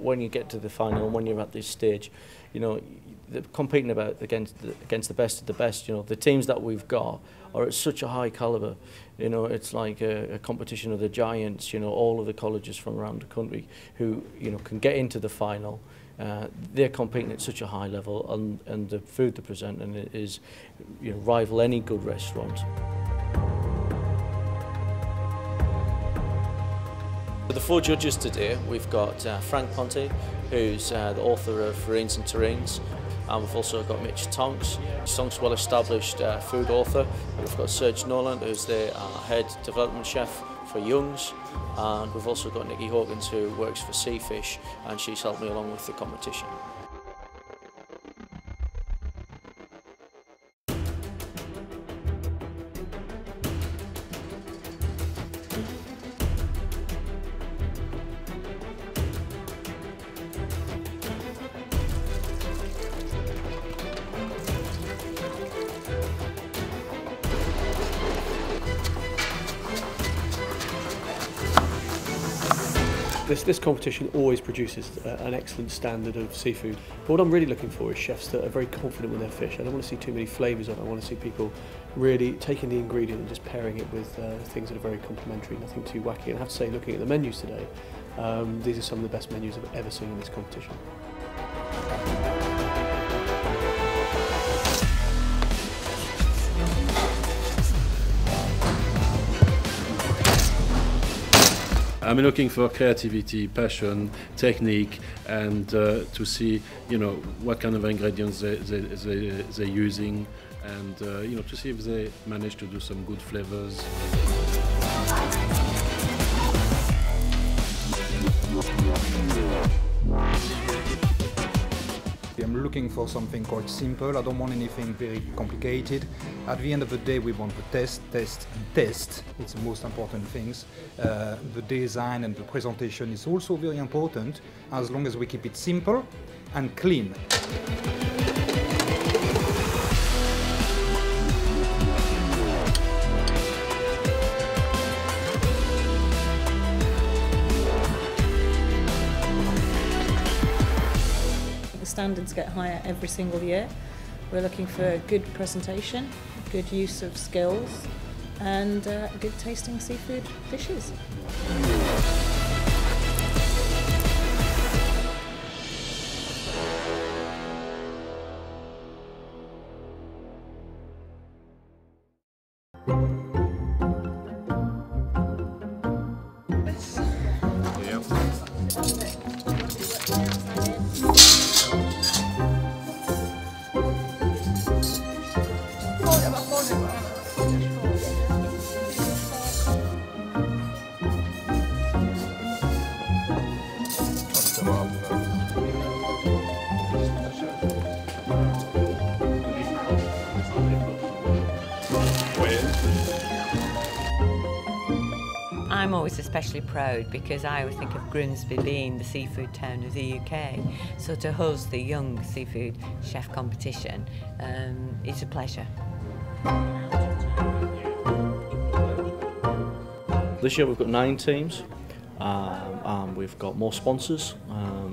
when you get to the final, when you're at this stage, you know, competing against the best of the best. You know, the teams that we've got are at such a high calibre. You know, it's like a competition of the giants. You know, all of the colleges from around the country who, you know, can get into the final. They're competing at such a high level, and the food they present and it is, you know, rival any good restaurant. For the 4 judges today, we've got Frank Ponte, who's the author of Rains and Terrains, and we've also got Mitch Tonks, well-established food author. We've got Serge Noland, who's the head development chef for Young's, and we've also got Nikki Hawkins, who works for Seafish, and she's helped me along with the competition. This competition always produces an excellent standard of seafood. But what I'm really looking for is chefs that are very confident with their fish. I don't want to see too many flavours on it. I want to see people really taking the ingredient and just pairing it with things that are very complementary, nothing too wacky. And I have to say, looking at the menus today, these are some of the best menus I've ever seen in this competition. I'm looking for creativity, passion, technique, and to see, you know, what kind of ingredients they're using, and you know, to see if they manage to do some good flavors. I'm looking for something quite simple. I don't want anything very complicated. At the end of the day, we want to test, test, and test. It's the most important things. The design and the presentation is also very important, as long as we keep it simple and clean. The standards get higher every single year. We're looking for good presentation, good use of skills, and good tasting seafood dishes. I'm always especially proud because I always think of Grimsby being the seafood town of the UK. So to host the Young Seafood Chef competition is a pleasure. This year we've got 9 teams. And we've got more sponsors,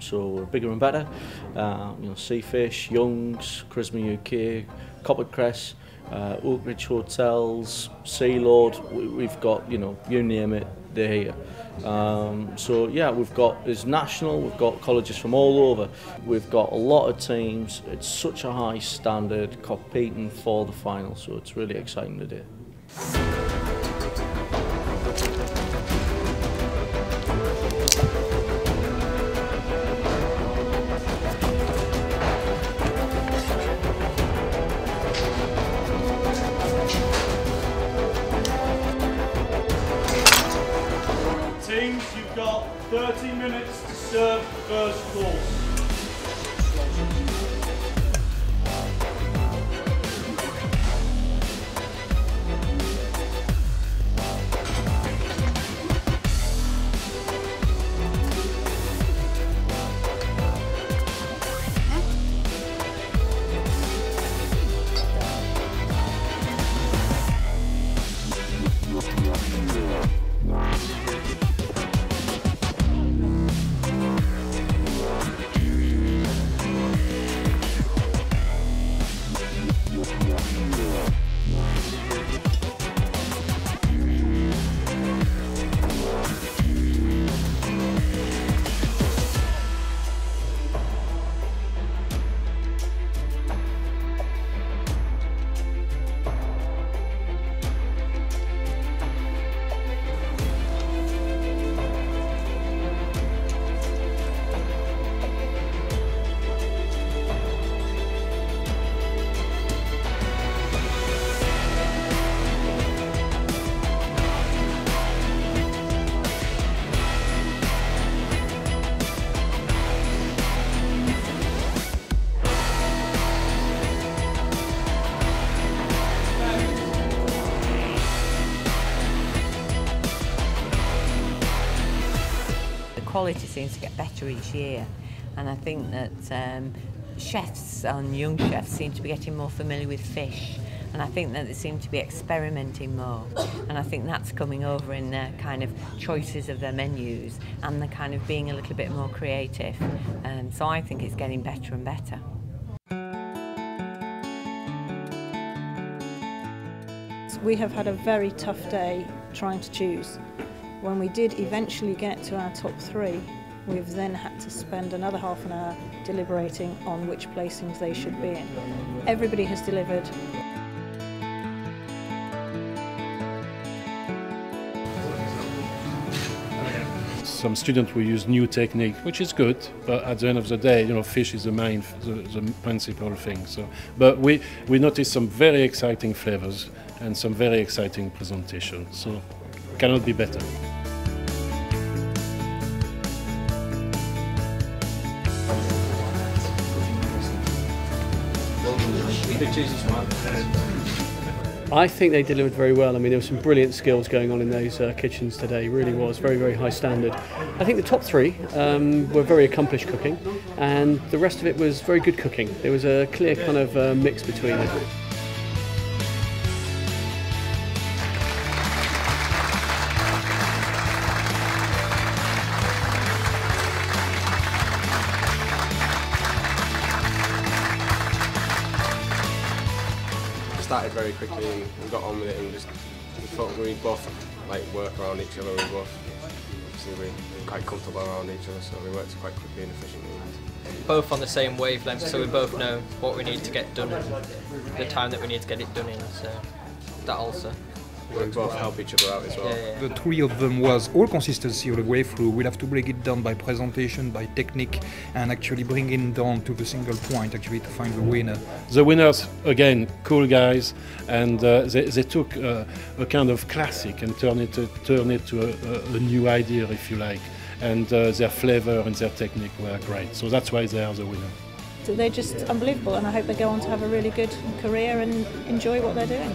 so we're bigger and better. You know, Seafish, Young's, Charisma UK, Coppercrest, Oak Ridge Hotels, Sealord. We've got, you know, you name it, they're here. So yeah, it's national. We've got colleges from all over. We've got a lot of teams. It's such a high standard, competing for the final. So it's really exciting today. Teams, you've got 30 minutes to serve the first course. quality seems to get better each year, and I think that chefs and young chefs seem to be getting more familiar with fish, and I think that they seem to be experimenting more, and I think that's coming over in their kind of choices of their menus and the kind of being a little bit more creative, and so I think it's getting better and better. We have had a very tough day trying to choose. When we did eventually get to our top 3, we've then had to spend another half an hour deliberating on which placings they should be in. Everybody has delivered. Some students will use new technique, which is good, but at the end of the day, you know, fish is the principal thing. So, but we noticed some very exciting flavors and some very exciting presentation. So, cannot be better. I think they delivered very well. I mean, there were some brilliant skills going on in those kitchens today. Really was very, very high standard. I think the top 3 were very accomplished cooking, and the rest of it was very good cooking. There was a clear kind of mix between them. Started very quickly and we got on with it, and just we thought we both like work around each other. We both obviously we're quite comfortable around each other, so we worked quite quickly and efficiently. Both on the same wavelength, so we both know what we need to get done and the time that we need to get it done in. So that also. We both help each other out as well. Yeah. The 3 of them was all consistency all the way through. We'll have to break it down by presentation, by technique, and actually bring it down to the single point actually to find the winner. The winners, again, cool guys, and they took a kind of classic and turn it to a new idea, if you like, and their flavor and their technique were great. So that's why they are the winner. So they're just unbelievable, and I hope they go on to have a really good career and enjoy what they're doing.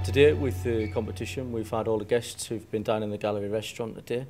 Today with the competition we've had all the guests who've been down in the gallery restaurant today.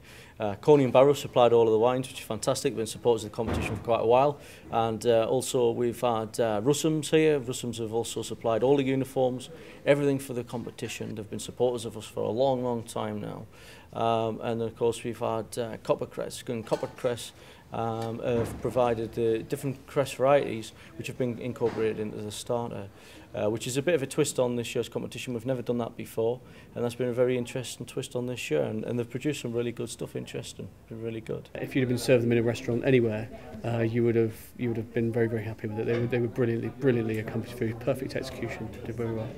Coney and Barrow supplied all of the wines, which is fantastic. Been supporters of the competition for quite a while, and also we've had Russums here. Russums have also supplied all the uniforms, everything for the competition. They've been supporters of us for a long, long time now. And of course we've had Coppercress. And Coppercress have provided the different cress varieties which have been incorporated into the starter, which is a bit of a twist on this year's competition. We've never done that before, and that's been a very interesting twist on this year, and they've produced some really good stuff, interesting, been really good. If you'd have been served them in a restaurant anywhere, you would have been very, very happy with it. They were brilliantly accomplished food, perfect execution, did very well.